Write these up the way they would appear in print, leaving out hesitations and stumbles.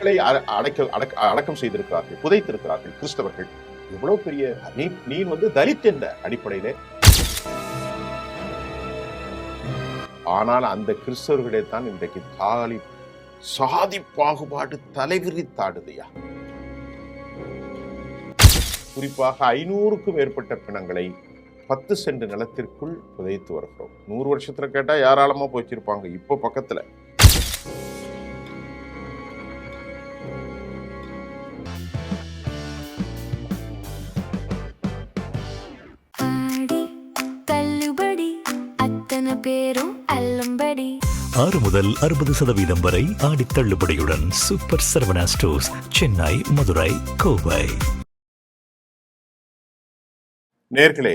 அடக்கம் செய்திருக்கிறார்கள், புதைத்திருக்கிறார்கள் கிறிஸ்தவர்கள். எவ்வளவு பெரிய நீ தலித் என்ற அடிப்படையிலே. ஆனால் அந்த கிறிஸ்தவர்களே தான் இன்றைக்கு சாதி பாகுபாடு தலைவிரித்தாடுதையா. குறிப்பாக 500க்கும் மேற்பட்ட பிணங்களை 10 சென்ட் நிலத்திற்குள் புதைத்து வருகிறோம். 100 வருஷத்துல கேட்டா யாராலமா போச்சிருப்பாங்க. இப்போ பக்கத்துல ஆறு முதல் 60% வரை ஆடி தள்ளுபடியுடன் சூப்பர் சரவணா ஸ்டோர்ஸ், சென்னை, மதுரை, கோவை. நேர்களே,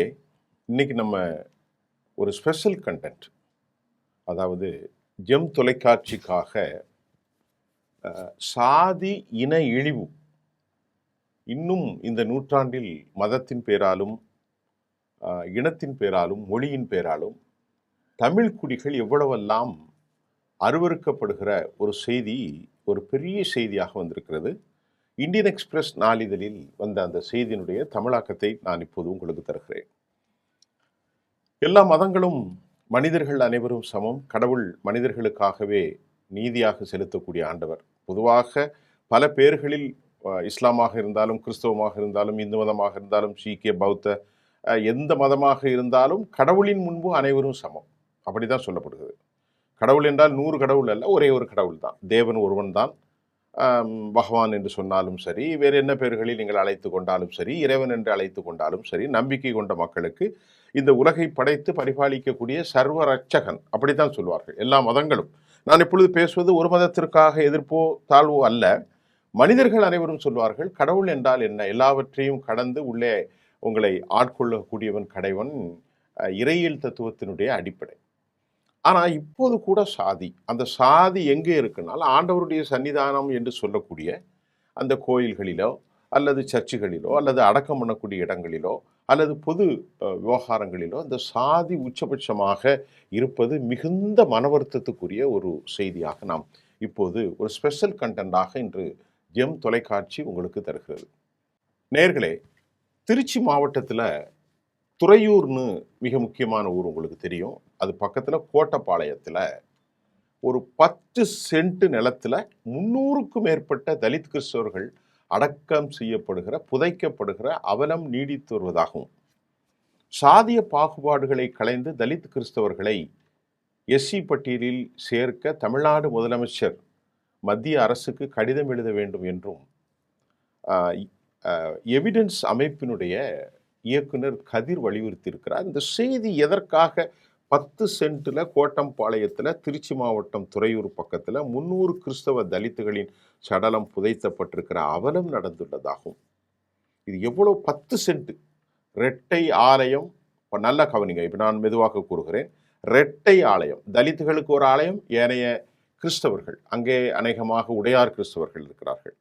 இன்னைக்கு நம்ம ஒரு ஸ்பெஷல் கண்டென்ட், அதாவது ஜெம் தொலைக்காட்சிக்காக சாதி இன இழிவு இன்னும் இந்த நூற்றாண்டில் மதத்தின் பேராலும் இனத்தின் பேராலும் மொழியின் பேராலும் தமிழ் குடிகள் எவ்வளவெல்லாம் அருவருக்கப்படுகிற ஒரு செய்தி, ஒரு பெரிய செய்தியாக வந்திருக்கிறது. இந்தியன் எக்ஸ்பிரஸ் நாளிதழில் வந்த அந்த செய்தியினுடைய தமிழாக்கத்தை நான் இப்போது உங்களுக்கு தருகிறேன். எல்லா மதங்களும் மனிதர்கள் அனைவரும் சமம். கடவுள் மனிதர்களுக்காகவே நீதியாக செலுத்தக்கூடிய ஆண்டவர். பொதுவாக பல பேர்களில் இஸ்லாமாக இருந்தாலும், கிறிஸ்தவமாக இருந்தாலும், இந்து மதமாக இருந்தாலும், சீக்கிய, பௌத்த, எந்த மதமாக இருந்தாலும் கடவுளின் முன்பு அனைவரும் சமம். அப்படிதான் சொல்லப்படுகிறது. கடவுள் என்றால் 100 கடவுள் அல்ல, ஒரே ஒரு கடவுள் தான். தேவன் ஒருவன் தான். பகவான் என்று சொன்னாலும் சரி, வேறு என்ன பேர்களில் நீங்கள் அழைத்து கொண்டாலும் சரி, இறைவன் என்று அழைத்து கொண்டாலும் சரி, நம்பிக்கை கொண்ட மக்களுக்கு இந்த உலகை படைத்து பரிபாலிக்கக்கூடிய சர்வ ரட்சகன், அப்படித்தான் சொல்வார்கள் எல்லா மதங்களும். நான் இப்பொழுது பேசுவது ஒரு மதத்திற்காக எதிர்ப்போ தாழ்வோ அல்ல. மனிதர்கள் அனைவரும் சொல்வார்கள், கடவுள் என்றால் என்ன, எல்லாவற்றையும் கடந்து உள்ளே உங்களை ஆட்கொள்ளக்கூடியவன் கடைவன், இறையியல் தத்துவத்தினுடைய அடிப்படை. ஆனால் இப்போது கூட சாதி, அந்த சாதி எங்கே இருக்குனால் ஆண்டவருடைய சன்னிதானம் என்று சொல்லக்கூடிய அந்த கோயில்களிலோ அல்லது சர்ச்சுகளிலோ அல்லது அடக்கம் பண்ணக்கூடிய இடங்களிலோ அல்லது பொது விவகாரங்களிலோ அந்த சாதி உச்சபட்சமாக இருப்பது மிகுந்த மன வருத்தத்துக்குரிய ஒரு செய்தியாக நாம் இப்போது ஒரு ஸ்பெஷல் கண்டென்ட்டாக இன்று ஜெம் தொலைக்காட்சி உங்களுக்கு தருகிறது. நேர்களே, திருச்சி மாவட்டத்தில் துறையூர்னு மிக முக்கியமான ஊர் உங்களுக்கு தெரியும். அது பக்கத்தில் கோட்டப்பாளையத்தில் ஒரு 10 சென்ட் நிலத்தில் 300க்கும் மேற்பட்ட தலித் கிறிஸ்தவர்கள் அடக்கம் செய்யப்படுகிற, புதைக்கப்படுகிற அவலம் நீடித்து வருவதாகவும், சாதிய பாகுபாடுகளை களைந்து தலித் கிறிஸ்தவர்களை எஸ்சி பட்டியலில் சேர்க்க தமிழ்நாடு முதலமைச்சர் மத்திய அரசுக்கு கடிதம் எழுத வேண்டும் என்றும் எவிடன்ஸ் அமைப்பினுடைய இயக்குனர் கதிர் வலியுறுத்தி இருக்கிறார். இந்த செய்தி எதற்காக 10 சென்ட்ல கோட்டம்பாளையத்தில் திருச்சி மாவட்டம் துறையூர் பக்கத்தில் 300 கிறிஸ்தவ தலித்துகளின் சடலம் புதைத்தப்பட்டிருக்கிற அவலம் நடந்துள்ளதாகும். இது எவ்வளவு 10 சென்ட் இரட்டை ஆலயம். நல்ல கவனிங்க, இப்போ நான் மெதுவாக கூறுகிறேன். இரட்டை ஆலயம், தலித்துகளுக்கு ஒரு ஆலயம், ஏனைய கிறிஸ்தவர்கள் அங்கே அநேகமாக உடையார் கிறிஸ்தவர்கள் இருக்கிறார்கள்.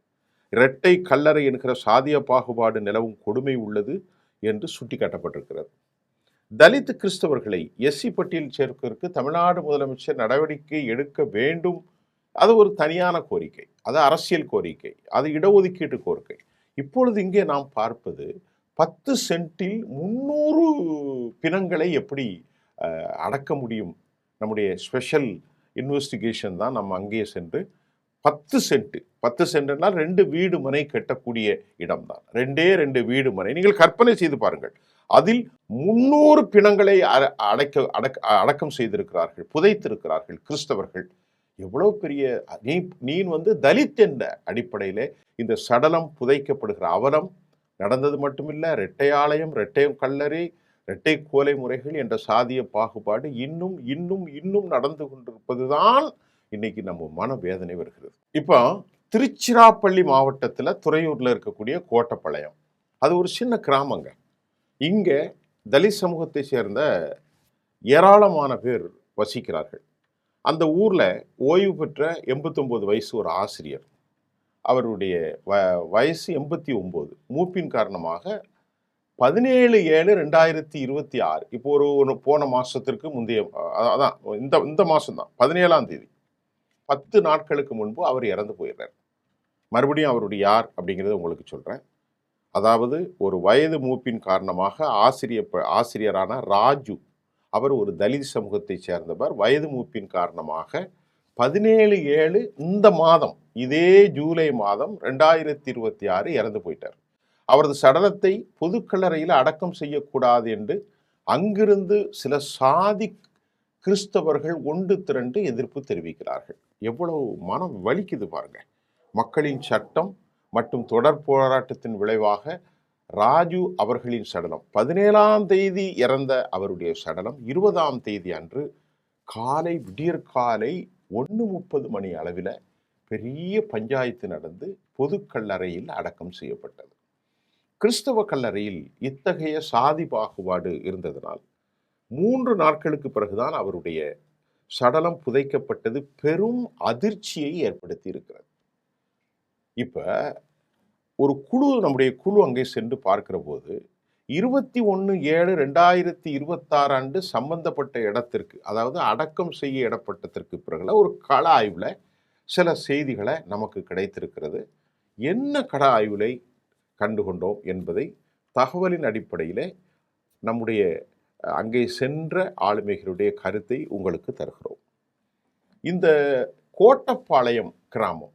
இரட்டை கல்லறை என்கிற சாதிய பாகுபாடு நிலவும் கொடுமை உள்ளது என்று சுட்டிக்காட்டப்பட்டிருக்கிறது. தலித் கிறிஸ்தவர்களை எஸ்சி பட்டியல் சேர்ப்பதற்கு தமிழ்நாடு முதலமைச்சர் நடவடிக்கை எடுக்க வேண்டும். அது ஒரு தனியான கோரிக்கை, அது அரசியல் கோரிக்கை, அது இடஒதுக்கீட்டு கோரிக்கை. இப்பொழுது இங்கே நாம் பார்ப்பது 10 சென்ட்டில் 300 பிணங்களை எப்படி அடக்க முடியும். நம்முடைய ஸ்பெஷல் இன்வெஸ்டிகேஷன் தான் நம்ம அங்கே சென்று 10 சென்ட்னால் 2 வீடு மனை கட்டக்கூடிய இடம் தான். 2 வீடு மனை. நீங்கள் கற்பனை செய்து பாருங்கள். அதில் 300 பிணங்களை அடக்கம் செய்திருக்கிறார்கள், புதைத்திருக்கிறார்கள் கிறிஸ்தவர்கள். எவ்வளவு பெரிய நீ தலித் என்ற அடிப்படையிலே இந்த சடலம் புதைக்கப்படுகிற அவலம் நடந்தது மட்டுமில்லை. இரட்டை ஆலயம், இரட்டை கல்லறை, இரட்டை கோலை முறைகள் என்ற சாதிய பாகுபாடு இன்னும் இன்னும் இன்னும் நடந்து கொண்டிருப்பதுதான் இன்னைக்கு நம்ம மனவேதனை வருகிறது. இப்போ திருச்சிராப்பள்ளி மாவட்டத்தில் துறையூர்ல இருக்கக்கூடிய கோட்டப்பாளையம், அது ஒரு சின்ன கிராமங்க. இங்கே தலித் சமூகத்தை சேர்ந்த ஏராளமான பேர் வசிக்கிறார்கள். அந்த ஊரில் ஓய்வு பெற்ற 89 வயசு ஒரு ஆசிரியர், அவருடைய வயசு 89, மூப்பின் காரணமாக 17/7/2026, இப்போ ஒரு போன மாதத்திற்கு முந்தைய, அதான் இந்த மாதம் தான் 17ஆம் தேதி, 10 நாட்களுக்கு முன்பு அவர் இறந்து போயிடுறார். மறுபடியும் அவருடைய யார் அப்படிங்கிறத உங்களுக்கு சொல்கிறேன். அதாவது ஒரு வயது மூப்பின் காரணமாக ஆசிரியரான ராஜு, அவர் ஒரு தலித் சமூகத்தை சேர்ந்தவர். வயது மூப்பின் காரணமாக 17/7 இந்த மாதம், இதே ஜூலை மாதம் 2026 இறந்து போயிட்டார். அவரது சடலத்தை பொதுக்கல்லறையில் அடக்கம் செய்யக்கூடாது என்று அங்கிருந்து சில சாதி கிறிஸ்தவர்கள் ஒன்று திரண்டு எதிர்ப்பு தெரிவிக்கிறார்கள். எவ்வளவு மனம் வலிக்குது பாருங்க. மக்களின் சட்டம் மற்றும் தொடர் போராட்டத்தின் விளைவாக ராஜு அவர்களின் சடலம் 17ஆம் தேதி இறந்த அவருடைய சடலம் 20ஆம் தேதி அன்று காலை விடியற்காலை 1:30 மணி அளவில் பெரிய பஞ்சாயத்து நடந்து பொது கல்லறையில் அடக்கம் செய்யப்பட்டது. கிறிஸ்தவ கல்லறையில் இத்தகைய சாதி பாகுபாடு இருந்ததனால் 3 நாட்களுக்கு பிறகுதான் அவருடைய சடலம் புதைக்கப்பட்டது பெரும் அதிர்ச்சியை ஏற்படுத்தி இருக்கிறது. இப்ப ஒரு குழு, நம்முடைய குழு அங்கே சென்று பார்க்கிற போது 21/7/2026 அன்று சம்பந்தப்பட்ட இடத்திற்கு, அதாவது அடக்கம் செய்ய இடப்பட்டதற்கு பிறகுல ஒரு கள ஆய்வுல சில செய்திகளை நமக்கு கிடைத்திருக்கிறது. என்ன கள ஆய்வுலை கண்டுகொண்டோம் என்பதை தகவலின் அடிப்படையில் நம்முடைய அங்கே சென்ற ஆளுமைகளுடைய கருத்தை உங்களுக்கு தருகிறோம். இந்த கோட்டப்பாளையம் கிராமம்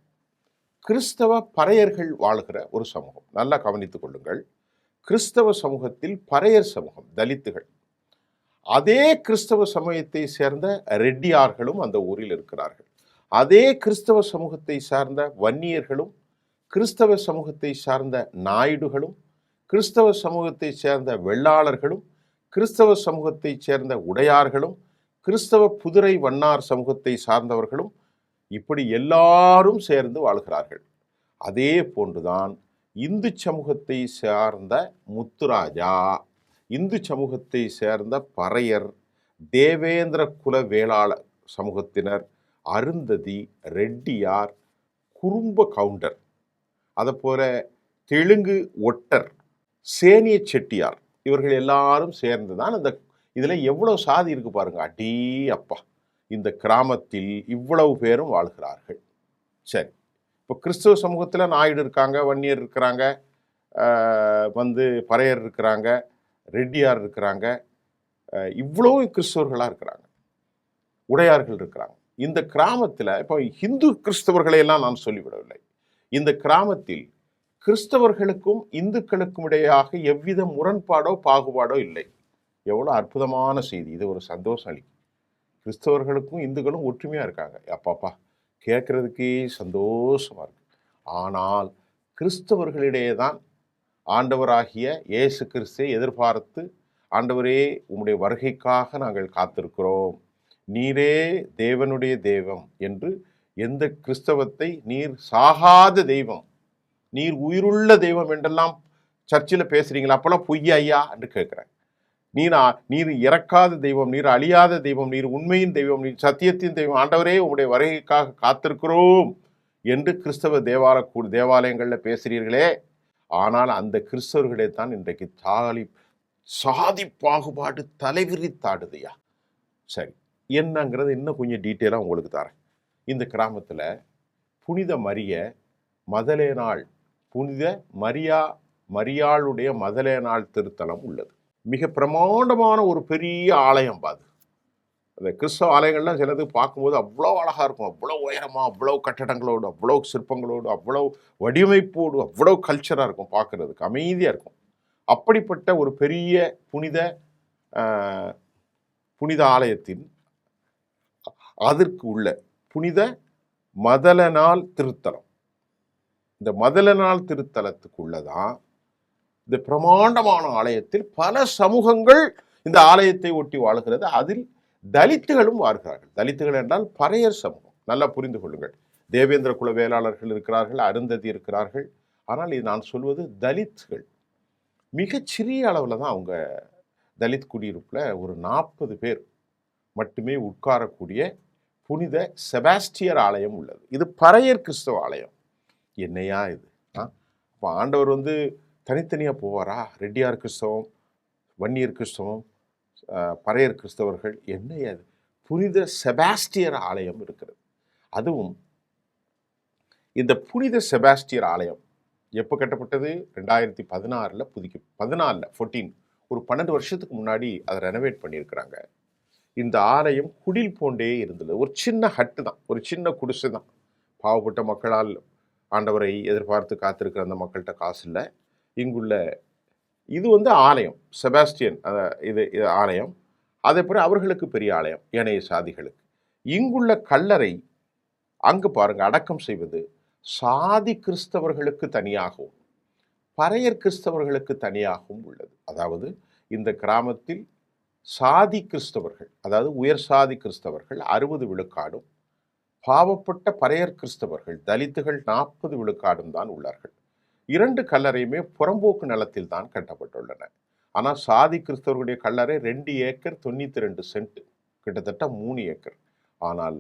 கிறிஸ்தவ பறையர்கள் வாழ்கிற ஒரு சமூகம். நல்லா கவனித்துக் கொள்ளுங்கள். கிறிஸ்தவ சமூகத்தில் பறையர் சமூகம், தலித்துகள். அதே கிறிஸ்தவ சமயத்தை சேர்ந்த ரெட்டியார்களும் அந்த ஊரில் இருக்கிறார்கள். அதே கிறிஸ்தவ சமூகத்தை சார்ந்த வன்னியர்களும், கிறிஸ்தவ சமூகத்தை சார்ந்த நாயுடுகளும், கிறிஸ்தவ சமூகத்தை சேர்ந்த வெள்ளாளர்களும், கிறிஸ்தவ சமூகத்தை சேர்ந்த உடையார்களும், கிறிஸ்தவ புதுரை வண்ணார் சமூகத்தை சார்ந்தவர்களும், இப்படி எல்லாரும் சேர்ந்து வாழ்கிறார்கள். அதே போன்றுதான் இந்து சமூகத்தை சார்ந்த முத்துராஜா, இந்து சமூகத்தை சேர்ந்த பறையர், தேவேந்திர குல வேளாளர் சமூகத்தினர், அருந்ததி, ரெட்டியார், குறும்ப கவுண்டர், அதை போல தெலுங்கு ஒட்டர், சேனிய செட்டியார், இவர்கள் எல்லாரும் சேர்ந்து தான் இந்த இதில் எவ்வளோ சாதி இருக்கு பாருங்க. அடே அப்பா, இந்த கிராமத்தில் இவ்வளவு பேரும் வாழ்கிறார்கள். சரி, இப்போ கிறிஸ்தவ சமூகத்தில் நாயுடு இருக்காங்க, வன்னியர் இருக்கிறாங்க, பறையர் இருக்கிறாங்க, ரெட்டியார் இருக்கிறாங்க, இவ்வளவு கிறிஸ்தவர்களாக இருக்கிறாங்க, உடையார்கள் இருக்கிறாங்க. இந்த கிராமத்தில் இப்போ இந்து கிறிஸ்தவர்களை எல்லாம் நான் சொல்லிவிடவில்லை. இந்த கிராமத்தில் கிறிஸ்தவர்களுக்கும் இந்துக்களுக்கும் இடையாக எவ்வித முரண்பாடோ பாகுபாடோ இல்லை. எவ்வளோ அற்புதமான செய்தி இது! ஒரு சந்தோஷம் அளிக்கும். கிறிஸ்தவர்களுக்கும் இந்துக்களும் ஒற்றுமையாக இருக்காங்க. அப்பாப்பா, கேட்கறதுக்கே சந்தோஷமாக இருக்கு. ஆனால் கிறிஸ்தவர்களிடையே தான் ஆண்டவராகிய இயேசு கிறிஸ்துவை எதிர்பார்த்து, ஆண்டவரே உம்முடைய வருகைக்காக நாங்கள் காத்திருக்கிறோம், நீரே தேவனுடைய தெய்வம் என்று எந்த கிறிஸ்தவத்தை நீர் சாகாத தெய்வம், நீர் உயிருள்ள தெய்வம் என்றெல்லாம் சர்ச்சில் பேசுறீங்களா? அப்பெல்லாம் பொய்யா ஐயா என்று கேட்குறேன். நீர் இறக்காத தெய்வம், நீர் அழியாத தெய்வம், நீர் உண்மையின் தெய்வம், நீர் சத்தியத்தின் தெய்வம், ஆண்டவரே உம்முடைய வருகைக்காக காத்திருக்கிறோம் என்று கிறிஸ்தவ தேவாலயங்களில் பேசுகிறீர்களே. ஆனால் அந்த கிறிஸ்தவர்களே தான் இன்றைக்கு சாதி பாகுபாடு தலைவிரித்தாடுதையா. சரி, என்னங்கிறது இன்னும் கொஞ்சம் டீட்டெயிலாக உங்களுக்கு தரேன். இந்த கிராமத்தில் புனித மரிய மதலேனாள், புனித மரியாளுடைய மதலேனாள் திருத்தலம் உள்ளது. மிக பிரமாண்டமான ஒரு பெரிய ஆலயம். பாது அந்த கிறிஸ்தவ ஆலயங்கள்லாம் சிலது பார்க்கும்போது அவ்வளோ அழகாக இருக்கும், அவ்வளோ உயரமாக, அவ்வளோ கட்டடங்களோடு, அவ்வளோ சிற்பங்களோடு, அவ்வளோ வடிவமைப்போடு, அவ்வளோ கல்ச்சராக இருக்கும், பார்க்குறதுக்கு அமைதியாக இருக்கும். அப்படிப்பட்ட ஒரு பெரிய புனித ஆலயத்தின் அதற்கு உள்ள புனித மதலனாள் திருத்தலம், இந்த மதலனாள் திருத்தலத்துக்குள்ளதான் இந்த பிரமாண்டமான ஆலயத்தில் பல சமூகங்கள் இந்த ஆலயத்தை ஒட்டி வாழ்கிறது. அதில் தலித்துகளும் வாழ்கிறார்கள். தலித்துகள் என்றால் பறையர் சமூகம். நல்லா புரிந்து கொள்ளுங்கள். தேவேந்திர குல வேளாளர்கள் இருக்கிறார்கள், அருந்ததி இருக்கிறார்கள். ஆனால் இது நான் சொல்வது தலித்துகள். மிகச்சிறிய அளவில் தான் அவங்க தலித் குடியிருப்பில் ஒரு 40 பேர் மட்டுமே உட்காரக்கூடிய புனித செபாஸ்டியர் ஆலயம் உள்ளது. இது பறையர் கிறிஸ்தவ ஆலயம். என்னையா இது? இப்போ ஆண்டவர் தனித்தனியாக போவாரா? ரெட்டியார் கிறிஸ்தவம், வன்னியர் கிறிஸ்தவம், பறையர் கிறிஸ்தவர்கள், என்னையா இது? புனித செபாஸ்டியர் ஆலயம் இருக்கிறது. அதுவும் இந்த புனித செபாஸ்டியர் ஆலயம் எப்போ கட்டப்பட்டது? 2016 14 ஒரு 12 வருஷத்துக்கு முன்னாடி அதை ரெனோவேட் பண்ணியிருக்கிறாங்க. இந்த ஆலயம் குடில் போண்டே இருந்தது. ஒரு சின்ன ஹட்டு தான், ஒரு சின்ன குடிசை தான். பாவப்பட்ட மக்களால் ஆண்டவரை எதிர்பார்த்து காத்திருக்கிற அந்த மக்கள்கிட்ட காசு இல்லை. இங்குள்ள இது ஆலயம் செபாஸ்டியன், இது ஆலயம். அதே போல அவர்களுக்கு பெரிய ஆலயம் ஏனைய சாதிகளுக்கு. இங்குள்ள கல்லறை அங்கு பாருங்க, அடக்கம் செய்வது சாதி கிறிஸ்தவர்களுக்கு தனியாகவும் பறையர் கிறிஸ்தவர்களுக்கு தனியாகவும் உள்ளது. அதாவது இந்த கிராமத்தில் சாதி கிறிஸ்தவர்கள், அதாவது உயர் சாதி கிறிஸ்தவர்கள் 60 விழுக்காடும், பாவப்பட்ட பறையர் கிறிஸ்தவர்கள் தலித்துகள் 40 விழுக்காடும் தான் உள்ளார்கள். 2 கல்லறையுமே புறம்போக்கு நிலத்தில் தான் கட்டப்பட்டுள்ளன. ஆனால் சாதி கிறிஸ்தவர்களுடைய கல்லறை 2 ஏக்கர் 92 சென்ட், கிட்டத்தட்ட 3 ஏக்கர். ஆனால்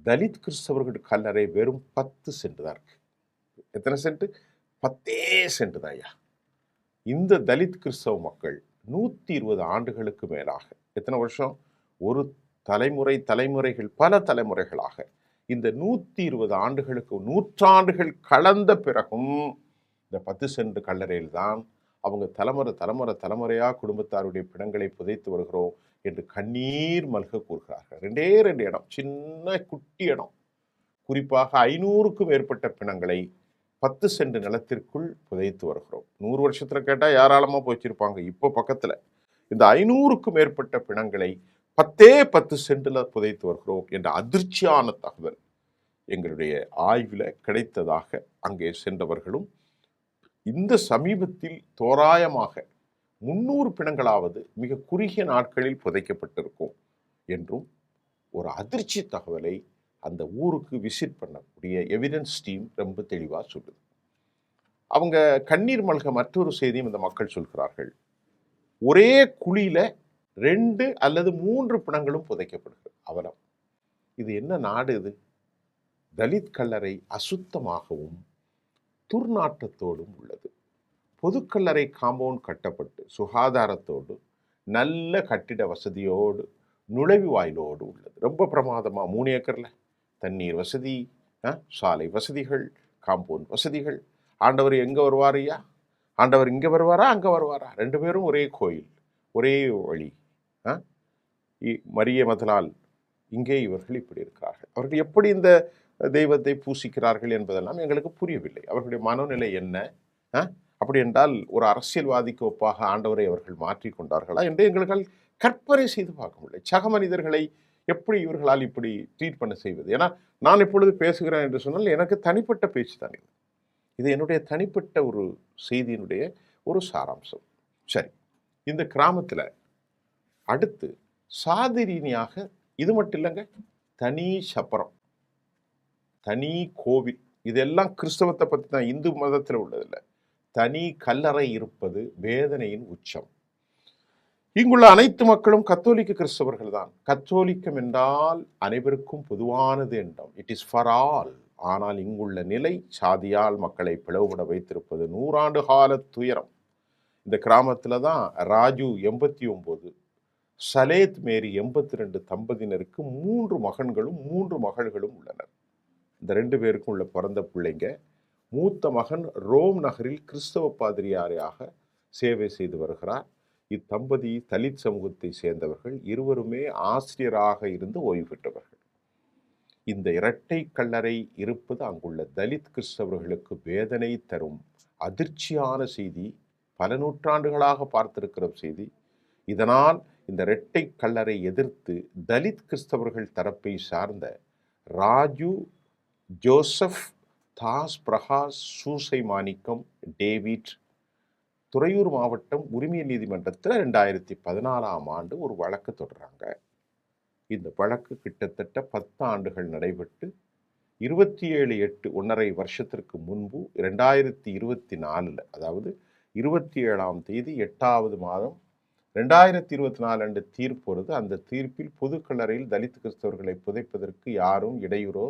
தலித் கிறிஸ்தவர்கள் கல்லறை வெறும் 10 சென்ட் தான் இருக்கு. எத்தனை சென்ட்? 10 சென்ட் தான் ஐயா. இந்த தலித் கிறிஸ்தவ மக்கள் 120 ஆண்டுகளுக்கு மேலாக, எத்தனை வருஷம்? ஒரு தலைமுறைகள் பல தலைமுறைகளாக இந்த 120 ஆண்டுகளுக்கு, நூற்றாண்டுகள் கலந்த பிறகும் இந்த 10 சென்ட் கல்லறையில் தான் அவங்க தலைமுறையாக குடும்பத்தாருடைய பிணங்களை புதைத்து வருகிறோம் என்று கண்ணீர் மல்க கூறுகிறார்கள். 2 இடம், சின்ன குட்டி இடம். குறிப்பாக 500க்கும் மேற்பட்ட பிணங்களை 10 சென்ட் நிலத்திற்குள் புதைத்து வருகிறோம். 100 வருஷத்துல கேட்டால் ஏராளமாக போச்சிருப்பாங்க. இப்போ பக்கத்தில் இந்த 500க்கும் மேற்பட்ட பிணங்களை 10 சென்ட்ல புதைத்து வருகிறோம் என்ற அதிர்ச்சியான தகவல் எங்களுடைய ஆய்வில் கிடைத்ததாக அங்கே சென்றவர்களும், இந்த சமீபத்தில் தோராயமாக 300 பிணங்களாவது மிக குறுகிய நாட்களில் புதைக்கப்பட்டிருக்கும் என்றும் ஒரு அதிர்ச்சி தகவலை அந்த ஊருக்கு விசிட் பண்ணக்கூடிய எவிடன்ஸ் டீம் ரொம்ப தெளிவாக சொல்லுது. அவங்க கண்ணீர் மல்க மற்றொரு செய்தியும் இந்த மக்கள் சொல்கிறார்கள். ஒரே குழியில 2 அல்லது 3 பிணங்களும் புதைக்கப்படுகிறது. அவலம். இது என்ன நாடு இது? தலித் கல்லறை அசுத்தமாகவும் துர்நாற்றத்தோடும் உள்ளது. பொதுக்கல்லறை காம்பவுண்ட் கட்டப்பட்டு சுகாதாரத்தோடு நல்ல கட்டிட வசதியோடு நுழைவு வாயிலோடு உள்ளது. ரொம்ப பிரமாதமாக 3 ஏக்கர்ல தண்ணீர் வசதி, சாலை வசதிகள், காம்பவுண்ட் வசதிகள். ஆண்டவர் எங்கே வருவார் ஐயா? ஆண்டவர் இங்கே வருவாரா அங்கே வருவாரா? 2 பேரும் ஒரே கோயில், ஒரே வழி. மரிய மதலால் இங்கே இவர்கள் இப்படி இருக்கிறார்கள். அவர்கள் எப்படி இந்த தெய்வத்தை பூசிக்கிறார்கள் என்பதெல்லாம் எங்களுக்கு புரியவில்லை. அவர்களுடைய மனநிலை என்ன? அப்படி என்றால் ஒரு அரசியல்வாதிக்கு ஒப்பாக ஆண்டவரை அவர்கள் மாற்றிக்கொண்டார்களா என்று எங்களால் கற்பனை செய்து பார்க்க முடியல. சக மனிதர்களை எப்படி இவர்களால் இப்படி ட்ரீட் பண்ண செய்வது? ஏன்னா நான் இப்பொழுது பேசுகிறேன் என்று சொன்னால் எனக்கு தனிப்பட்ட பேச்சு தான் இது. இது என்னுடைய தனிப்பட்ட ஒரு செய்தியினுடைய ஒரு சாராம்சம். சரி, இந்த கிராமத்தில் அடுத்து சாதி ரீதியாக இது மட்டும் இல்லைங்க, தனி சப்பரம், தனி கோவில், இதெல்லாம் கிறிஸ்தவத்தை பற்றி தான், இந்து மதத்தில் உள்ளதில்லை. தனி கல்லறை இருப்பது வேதனையின் உச்சம். இங்குள்ள அனைத்து மக்களும் கத்தோலிக்க கிறிஸ்தவர்கள் தான். கத்தோலிக்கம் என்றால் அனைவருக்கும் பொதுவானது என்றோம். It is for all. ஆனால் இங்குள்ள நிலை சாதியால் மக்களை பிளவுபட வைத்திருப்பது 100 ஆண்டு கால துயரம். இந்த கிராமத்தில் தான் ராஜு 89, சலேத் மேரி 82 தம்பதியினருக்கு 3 மகன்களும் 3 மகள்களும் உள்ளனர். இந்த 2 பேருக்கும் உள்ள பிறந்த பிள்ளைங்க. மூத்த மகன் ரோம் நகரில் கிறிஸ்தவ பாதிரியாராக சேவை செய்து வருகிறார். இத்தம்பதி தலித் சமூகத்தை சேர்ந்தவர்கள், இருவருமே ஆசிரியராக இருந்து ஓய்வு பெற்றவர்கள். இந்த இரட்டை கல்லறை இருப்பது அங்குள்ள தலித் கிறிஸ்தவர்களுக்கு வேதனை தரும் அதிர்ச்சியான செய்தி. பல நூற்றாண்டுகளாக பார்த்திருக்கிற செய்தி. இதனால் இந்த இரட்டை கல்லறை எதிர்த்து தலித் கிறிஸ்தவர்கள் தரப்பை சார்ந்த ராஜு, ஜோசப், தாஸ் பிரகாஷ், சூசை மாணிக்கம், டேவிட் துறையூர் மாவட்டம் உரிமையல் நீதிமன்றத்தில் 2014ஆம் ஆண்டு ஒரு வழக்கு தொடர்றாங்க. இந்த வழக்கு கிட்டத்தட்ட 10 ஆண்டுகள் நடைபெற்று 27/8 1.5 வருஷத்திற்கு முன்பு 2024, அதாவது 27ஆம் தேதி 8வது மாதம் 2024 அன்று தீர்ப்பு வருது. அந்த தீர்ப்பில் பொதுக்கல்லறையில் தலித் கிறிஸ்தவர்களை புதைப்பதற்கு யாரும் இடையூறோ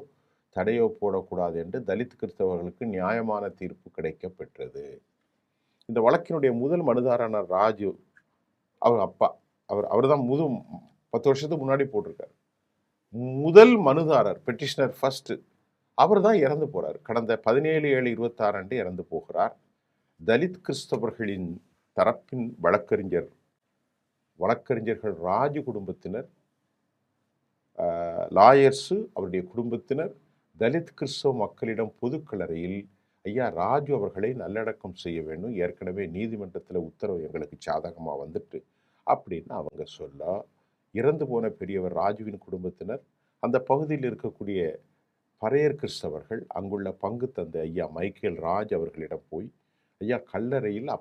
தடையோ போடக்கூடாது என்று தலித் கிறிஸ்தவர்களுக்கு நியாயமான தீர்ப்பு கிடைக்கப்பெற்றது. இந்த வழக்கினுடைய முதல் மனுதாரான ராஜு, அவர் அப்பா, அவர் தான் 10 வருஷத்துக்கு முன்னாடி போட்டிருக்காரு. முதல் மனுதாரர், பெட்டிஷனர் ஃபர்ஸ்ட் அவர் தான் இறந்து போறார். கடந்த 17/7/26 இறந்து போகிறார். தலித் கிறிஸ்தவர்களின் தரப்பின் வழக்கறிஞர்கள் ராஜு குடும்பத்தினர், லாயர்ஸு, அவருடைய குடும்பத்தினர் தலித் கிறிஸ்தவ மக்களிடம் பொதுக்கலரையில் ஐயா ராஜு அவர்களை நல்லடக்கம் செய்ய வேண்டும், ஏற்கனவே நீதிமன்றத்தில் உத்தரவு எங்களுக்கு சாதகமாக வந்துட்டு அப்படின்னு அவங்க சொல்ல, இறந்து போன பெரியவர் ராஜுவின் குடும்பத்தினர் அந்த பகுதியில் இருக்கக்கூடிய பறையர் கிறிஸ்தவர்கள் அங்குள்ள பங்கு தந்தை ஐயா மைக்கேல் ராஜ் அவர்களிடம் போய் ஐயா கல்லறையில்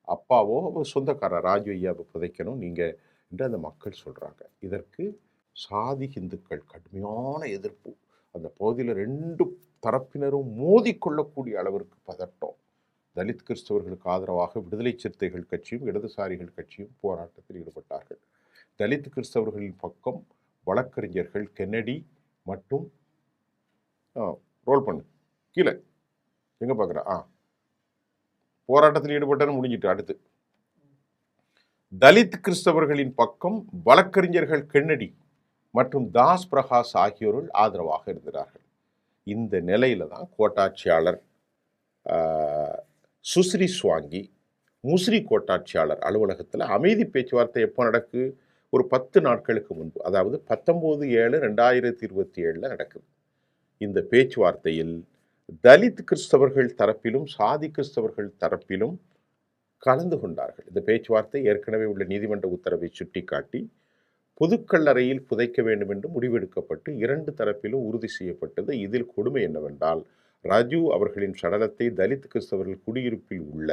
அப்பாவோ சொந்தக்காரர் ராஜு ஐயாவை புதைக்கணும் நீங்கள் என்று அந்த மக்கள் சொல்கிறாங்க. இதற்கு சாதி இந்துக்கள் கடுமையான எதிர்ப்பு. அந்த பகுதியில் 2 தரப்பினரும் மோதிக்கொள்ளக்கூடிய அளவிற்கு பதட்டம். தலித் கிறிஸ்தவர்களுக்கு ஆதரவாக விடுதலை சிறுத்தைகள் கட்சியும் இடதுசாரிகள் கட்சியும் போராட்டத்தில் ஈடுபட்டார்கள். தலித் கிறிஸ்தவர்களின் பக்கம் வழக்கறிஞர்கள் கென்னடி மற்றும் ரோல் பண்ணு கீழே எங்கே பார்க்குற போராட்டத்தில் ஈடுபட்டன்னு முடிஞ்சிட்டு. அடுத்து தலித் கிறிஸ்தவர்களின் பக்கம் வழக்கறிஞர்கள் கென்னடி மற்றும் தாஸ் பிரகாஷ் ஆகியோர்கள் ஆதரவாக இருக்கிறார்கள். இந்த நிலையில தான் கோட்டாட்சியாளர் சுஸ்ரி ஸ்வாங்கி முஸ்ரி கோட்டாட்சியாளர் அலுவலகத்தில் அமைதி பேச்சுவார்த்தை எப்போ நடக்கு? ஒரு 10 நாட்களுக்கு முன்பு, அதாவது 19/7/2027 நடக்குது. இந்த பேச்சுவார்த்தையில் தலித் கிறிஸ்தவர்கள் தரப்பிலும் சாதி கிறிஸ்தவர்கள் தரப்பிலும் கலந்து கொண்டார்கள். இந்த பேச்சுவார்த்தை ஏற்கனவே உள்ள நீதிமன்ற உத்தரவை சுட்டிக்காட்டி பொதுக்கல்லறையில் புதைக்க வேண்டும் என்று முடிவெடுக்கப்பட்டு 2 தரப்பிலும் உறுதி செய்யப்பட்டது. இதில் கொடுமை என்னவென்றால், ராஜு அவர்களின் சடலத்தை தலித் கிறிஸ்தவர்கள் குடியிருப்பில் உள்ள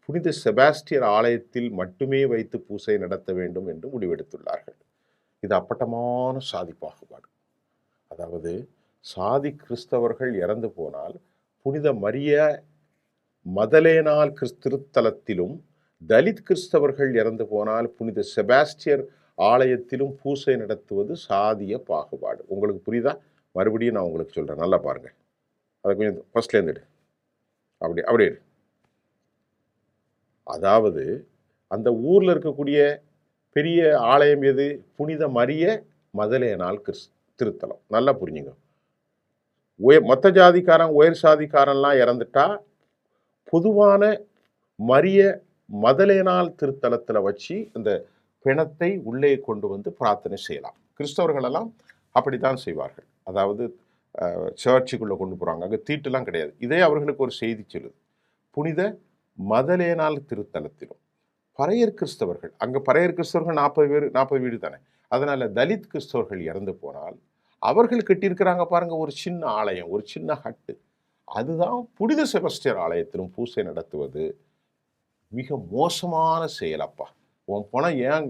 புனித செபாஸ்டியர் ஆலயத்தில் மட்டுமே வைத்து பூசை நடத்த வேண்டும் என்று முடிவெடுத்துள்ளார்கள். இது அப்பட்டமான சாதி பாகுபாடு. அதாவது சாதி கிறிஸ்தவர்கள் இறந்து போனால் புனித மரிய மதலேனால் திருத்தலத்திலும், தலித் கிறிஸ்தவர்கள் இறந்து போனால் புனித செபாஸ்டியர் ஆலயத்திலும் பூசை நடத்துவது சாதிய பாகுபாடு. உங்களுக்கு புரியுதா? மறுபடியும் நான் உங்களுக்கு சொல்கிறேன், நல்லா பாருங்கள். அதை கொஞ்சம் ஃபர்ஸ்ட்லேருந்துடு, அப்படியே. அதாவது அந்த ஊரில் இருக்கக்கூடிய பெரிய ஆலயம் எது? புனித மரிய மதலேனால் திருத்தலம். நல்லா புரிஞ்சுங்க. மொத்த ஜாதிக்காரன் உயர் சாதிக்காரன்லாம் இறந்துட்டா பொதுவான மரிய மதலேனால் திருத்தலத்தில் வச்சு இந்த பிணத்தை உள்ளே கொண்டு வந்து பிரார்த்தனை செய்யலாம். கிறிஸ்தவர்களெல்லாம் அப்படித்தான் செய்வார்கள். அதாவது சர்ச்சுக்குள்ளே கொண்டு போகிறாங்க, அங்கே தீட்டுலாம் கிடையாது. இதே அவர்களுக்கு ஒரு செய்தி சொல்லுது. புனித மதலேனால் திருத்தலத்திலும் பறையர் கிறிஸ்தவர்கள், அங்கே பறையர் கிறிஸ்தவர்கள் 40 வீடு தானே. அதனால் தலித் கிறிஸ்தவர்கள் இறந்து போனால் அவர்கள் கட்டியிருக்கிறாங்க பாருங்கள் ஒரு சின்ன ஆலயம், ஒரு சின்ன ஹட்டு. அதுதான் புனித செபஸ்டியர் ஆலயத்திலும் பூசை நடத்துவது மிக மோசமான செயலப்பா. உன் பணம் ஏன்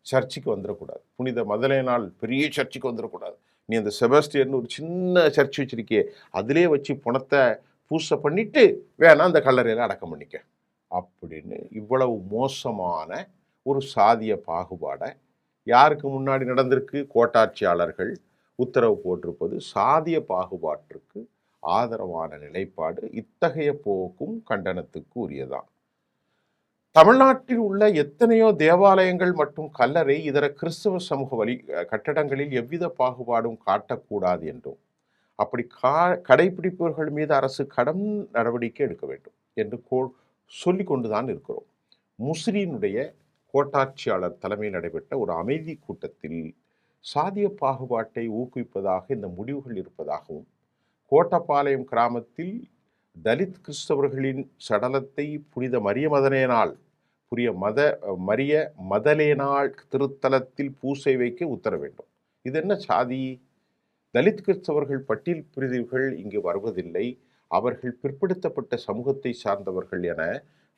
சர்ச்சுக்கு வந்துடக்கூடாது? புனித மதலேனால் பெரிய சர்ச்சுக்கு வந்துடக்கூடாது. நீ அந்த செபஸ்டியர்னு ஒரு சின்ன சர்ச் வச்சிருக்கியே, அதிலே வச்சு பணத்தை பூசை பண்ணிட்டு வேணா அந்த கல்லறையில் அடக்கம் பண்ணிக்க அப்படின்னு இவ்வளவு மோசமான ஒரு சாதிய பாகுபாடை யாருக்கு முன்னாடி நடந்திருக்கு? கோட்டாட்சியாளர்கள் உத்தரவு போட்டிருப்பது சாதிய பாகுபாட்டிற்கு ஆதரவான நிலைப்பாடு. இத்தகைய போக்கும் கண்டனத்துக்கு உரியதான். தமிழ்நாட்டில் உள்ள எத்தனையோ தேவாலயங்கள் மற்றும் கல்லறை இதர கிறிஸ்தவ சமூக கட்டடங்களில் எவ்வித பாகுபாடும் காட்டக்கூடாது என்றும், அப்படி கடைபிடிப்பவர்கள் மீது அரசு கடும் நடவடிக்கை எடுக்க வேண்டும் என்று சொல்லி கொண்டுதான் இருக்கிறோம். முஸ்லினுடைய கோட்டாட்சியாளர் தலைமையில் நடைபெற்ற ஒரு அமைதி கூட்டத்தில் சாதிய பாகுபாட்டை ஊக்குவிப்பதாக இந்த முடிவுகள் இருப்பதாகவும், கோட்டப்பாளையம் கிராமத்தில் தலித் கிறிஸ்தவர்களின் சடலத்தை புனித மரிய மதலேனால் திருத்தலத்தில் பூசை வைக்க உத்தரவு வேண்டும். இது என்ன சாதி? தலித் கிறிஸ்தவர்கள் பட்டியல் பிரிவுகள் இங்கு வருவதில்லை, அவர்கள் பிற்படுத்தப்பட்ட சமூகத்தை சார்ந்தவர்கள் என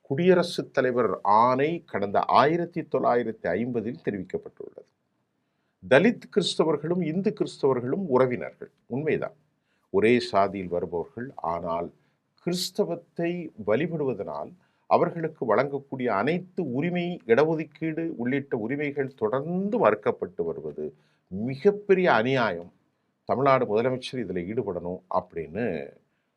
குடியரசுத் தலைவர் ஆணை கடந்த 1950 தெரிவிக்கப்பட்டுள்ளது. தலித் கிறிஸ்தவர்களும் இந்து கிறிஸ்தவர்களும் உறவினர்கள், உண்மைதான், ஒரே சாதியில் வருபவர்கள். ஆனால் கிறிஸ்தவத்தை வழிபடுவதனால் அவர்களுக்கு வழங்கக்கூடிய அனைத்து உரிமை, இடஒதுக்கீடு உள்ளிட்ட உரிமைகள் தொடர்ந்து மறுக்கப்பட்டு வருவது மிகப்பெரிய அநியாயம். தமிழ்நாடு முதலமைச்சர் இதில் ஈடுபடணும் அப்படின்னு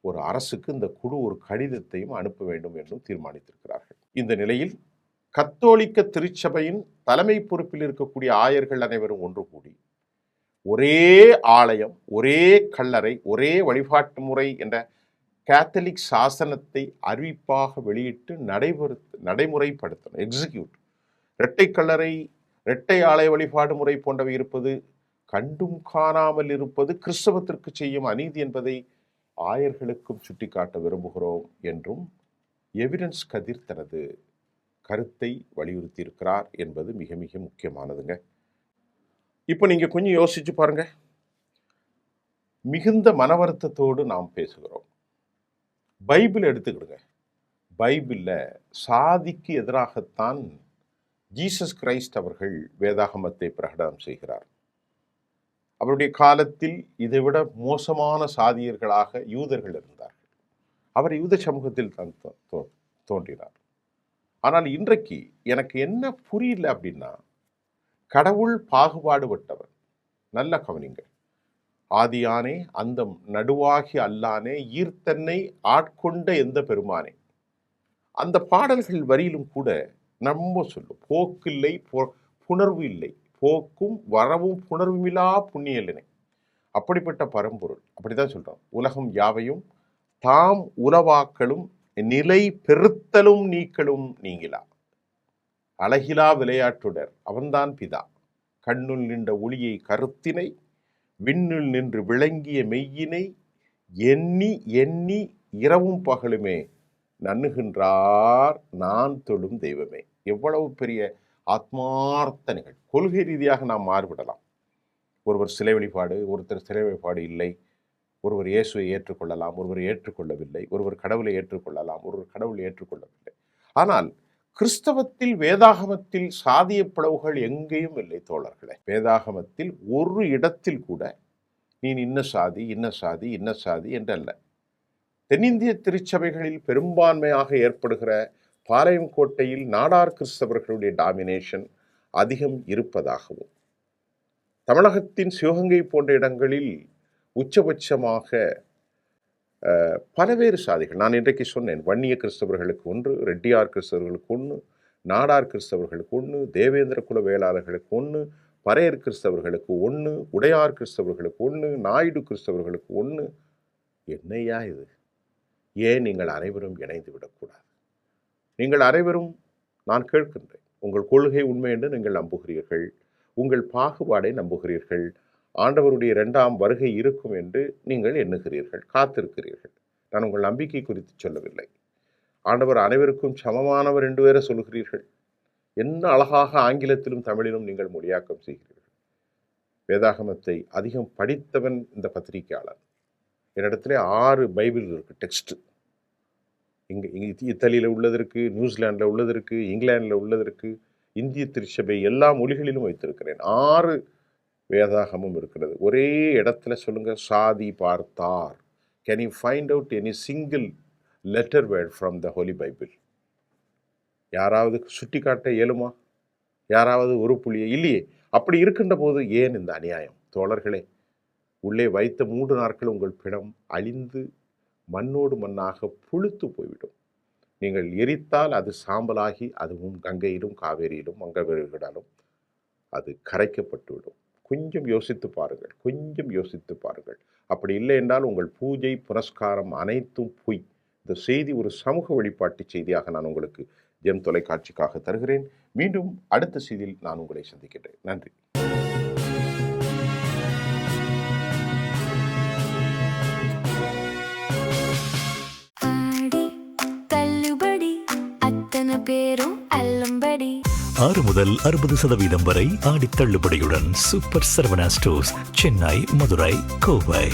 ஒரு அரசுக்கு இந்த குழு ஒரு கடிதத்தையும் அனுப்ப வேண்டும் என்றும் தீர்மானித்திருக்கிறார்கள். இந்த நிலையில் கத்தோலிக்க திருச்சபையின் தலைமை பொறுப்பில் இருக்கக்கூடிய ஆயர்கள் அனைவரும் ஒன்று கூடி ஒரே ஆலயம், ஒரே கல்லறை, ஒரே வழிபாட்டு முறை என்ற கேத்தலிக் சாசனத்தை அறிவிப்பாக வெளியிட்டு நடைமுறைப்படுத்தணும், எக்ஸிக்யூட். இரட்டை கல்லறை, இரட்டை ஆலய வழிபாடு முறை போன்றவை இருப்பது, கண்டும் காணாமல் இருப்பது கிறிஸ்தவத்திற்கு செய்யும் அநீதி என்பதை ஆயர்களுக்கும் சுட்டிக்காட்ட விரும்புகிறோம் என்றும் எவிடன்ஸ் கதிர் தனது கருத்தை வலியுறுத்தி இருக்கிறார் என்பது மிக மிக முக்கியமானதுங்க. இப்போ நீங்க கொஞ்சம் யோசிச்சு பாருங்க. மிகுந்த மனவருத்தத்தோடு நாம் பேசுகிறோம். பைபிள் எடுத்துக்கிடுங்க. பைபிள்ல சாதிக்கு எதிராகத்தான் ஜீசஸ் கிரைஸ்ட் அவர்கள் வேதாகமத்தை பிரகடனம் செய்கிறார். அவருடைய காலத்தில் இதைவிட மோசமான சாதியர்களாக யூதர்கள் இருந்தார்கள். அவர் யூத சமூகத்தில் தான் தோன்றினார். ஆனால் இன்றைக்கு எனக்கு என்ன புரியல அப்படின்னா, கடவுள் பாகுபாடுபட்டவர். நல்ல கவனிங்க. ஆதியானே அந்தம் நடுவாகி அல்லானே ஈர்த்தன்னை ஆட்கொண்ட எந்த பெருமானே. அந்த பாடல்கள் வரியிலும் கூட நம்ம சொல்லும், போக்கில்லை புணர்வு இல்லை, போக்கும் வரவும் புணர்வுமில்லா புண்ணியலினை. அப்படிப்பட்ட பரம்பொருள் அப்படிதான் சொல்றோம். உலகம் யாவையும் தாம் உலவாக்களும் நிலை பெருத்தலும் நீக்கலும் நீங்கிலா. அழகிலா விளையாட்டுடர் அவன்தான் பிதா. கண்ணுள் நின்ற ஒளியை கருத்தினை விண்ணுள் நின்று விளங்கிய மெய்யினை எண்ணி எண்ணி இரவும் பகலுமே நண்ணுகின்றார் நான் தொழும் தெய்வமே. எவ்வளவு பெரிய ஆத்மார்த்த நிகழ்வு. கொள்கை ரீதியாக நாம் மாறுபடலாம். ஒருவர் சிலை வழிபாடு, ஒருத்தர் சிலை வழிபாடு இல்லை. ஒருவர் இயேசுவை ஏற்றுக்கொள்ளலாம், ஒருவர் ஏற்றுக்கொள்ளவில்லை. ஒருவர் கடவுளை ஏற்றுக்கொள்ளலாம், ஒருவர் கடவுளை ஏற்றுக்கொள்ளவில்லை. ஆனால் கிறிஸ்தவத்தில் வேதாகமத்தில் சாதிய பிளவுகள் எங்கேயும் இல்லை தோழர்களே. வேதாகமத்தில் ஒரு இடத்தில் கூட நீ இன்ன சாதி இன்ன சாதி இன்ன சாதி என்றல்ல. தென்னிந்திய திருச்சபைகளில் பெரும்பான்மையாக ஏற்படுகிற பாளையம் கோட்டையில் நாடார் கிறிஸ்தவர்களுடைய டாமினேஷன் அதிகம் இருப்பதாகவும், தமிழகத்தின் சிவகங்கை போன்ற இடங்களில் உச்சபட்சமாக பல்வேறு சாதிகள், நான் இன்றைக்கு சொன்னேன், வன்னிய கிறிஸ்தவர்களுக்கு ஒன்று, ரெட்டியார் கிறிஸ்தவர்களுக்கு ஒன்று, நாடார் கிறிஸ்தவர்களுக்கு ஒன்று, தேவேந்திர குல வேளாளர்களுக்கு ஒன்று, பறையர் கிறிஸ்தவர்களுக்கு ஒன்று, உடையார் கிறிஸ்தவர்களுக்கு ஒன்று, நாயுடு கிறிஸ்தவர்களுக்கு ஒன்று. என்னையா இது? ஏன் நீங்கள் அனைவரும் இணைந்து விடக்கூடாது? நீங்கள் அனைவரும், நான் கேட்கின்றேன், உங்கள் கொள்கை உண்மை என்று நீங்கள் நம்புகிறீர்கள், உங்கள் பாகுபாடை நம்புகிறீர்கள், ஆண்டவருடைய 2ஆம் வருகை இருக்கும் என்று நீங்கள் எண்ணுகிறீர்கள், காத்திருக்கிறீர்கள். நான் உங்கள் நம்பிக்கை குறித்து சொல்லவில்லை. ஆண்டவர் அனைவருக்கும் சமமானவர் என்று வேற சொல்கிறீர்கள். என்ன அழகாக ஆங்கிலத்திலும் தமிழிலும் நீங்கள் மொழியாக்கம் செய்கிறீர்கள். வேதாகமத்தை அதிகம் படித்தவன் இந்த பத்திரிகையாளர். என்னிடத்துல 6 பைபிள் இருக்கு, டெக்ஸ்ட். இங்கே இத்தாலியில் உள்ளது இருக்கு, நியூசிலாண்டில் உள்ளது இருக்கு, இங்கிலாண்டில் உள்ளது இருக்கு, இந்திய திருச்சபை எல்லா மொழிகளிலும் வைத்திருக்கிறேன். 6 வேதாகமும் இருக்கிறது. ஒரே இடத்துல சொல்லுங்க, சாதி பார்த்தார். Can you find out any single letter word from the holy Bible? யாராவது சுட்டி காட்ட இயலுமா? யாராவது ஒரு புள்ளியை? இல்லையே. அப்படி இருக்கின்ற போது ஏன் இந்த அநியாயம்? தோழர்களே, உள்ளே வைத்த 3 நாட்கள் உங்கள் பிணம் அழிந்து மண்ணோடு மண்ணாக புழுத்து போய்விடும். நீங்கள் எரித்தால் அது சாம்பலாகி அதுவும் கங்கையிலும் காவேரியிலும் மங்கவெளியிலும் அது கரைக்கப்பட்டுவிடும். கொஞ்சம் யோசித்து பாருங்கள், கொஞ்சம் யோசித்து பாருங்கள். அப்படி இல்லை என்றால் உங்கள் பூஜை புனஸ்காரம் அனைத்தும் பொய். இந்த செய்தி ஒரு சமூக வழிபாட்டு செய்தியாக நான் உங்களுக்கு ஜெம் தொலைக்காட்சிக்காக தருகிறேன். மீண்டும் அடுத்த செய்தியில் நான் உங்களை சந்திக்கின்றேன். நன்றி. பேரும் அல்லம்படி 6 முதல் 60% வரை ஆடி தள்ளுபடியுடன் சூப்பர் சரவணா ஸ்டோர்ஸ், சென்னை, மதுரை, கோவை.